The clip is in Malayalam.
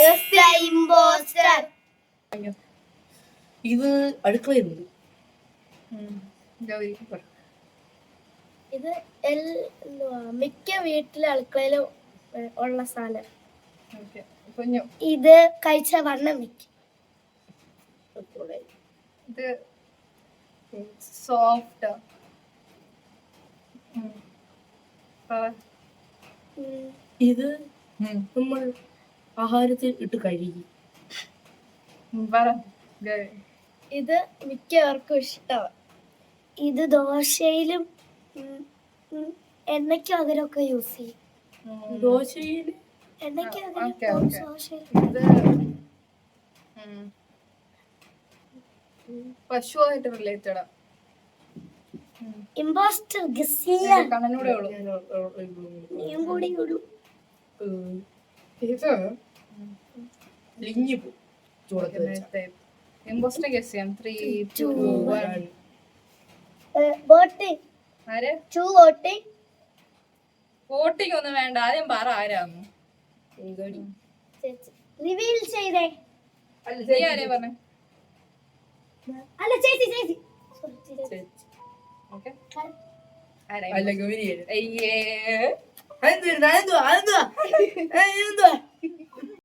Guess the imposter. ഇത് അടുക്കളയുണ്ട്. ഇത് മിക്ക വീട്ടിലെ അടുക്കളയിലും ഉള്ള സാധനം. ഇത് കഴിച്ച വണ്ണം വെക്കും. ഇത് സോഫ്റ്റ്. ഇത് നമ്മൾ ആഹാരത്തിൽ ഇട്ട് കഴുകി. ഇത് മിക്കവർക്കും ഇഷ്ടമാണ്. ഇത് ദോശയിലും എണ്ണയ്ക്കും അതിലൊക്കെ യൂസ് ചെയ്യും. ദോശയിൽ എണ്ണയ്ക്ക് പശുവായിട്ട് റിലേറ്റഡ്. ഇമ്പോസ്റ്റർ ഗസ് ചെയ്യാൻ കണ്ണനൂടെ ഉള്ളൂ. നീയും കൂടി ഉള്ളൂ. ഇത് ലിഞ്ഞു പോ ചൂടത്ത് വെച്ച. ഇമ്പോസ്റ്റർ ഗസ് ചെയ്യാം. 3 2 1. വോട്ടിംഗ്. ആരെ? വോട്ടിംഗ്. വോട്ടിംഗ് ഒന്നും വേണ്ട, ആദ്യം പറ ആരാന്ന്. റിവീൽ ചെയ്തേ. നീ ആരെ പറഞ്ഞേ? അല്ല ചേച്ചി. ഓക്കേ. അല്ല ഗൗരിയല്ലേ? അയ്യേ. അതെന്തുവാ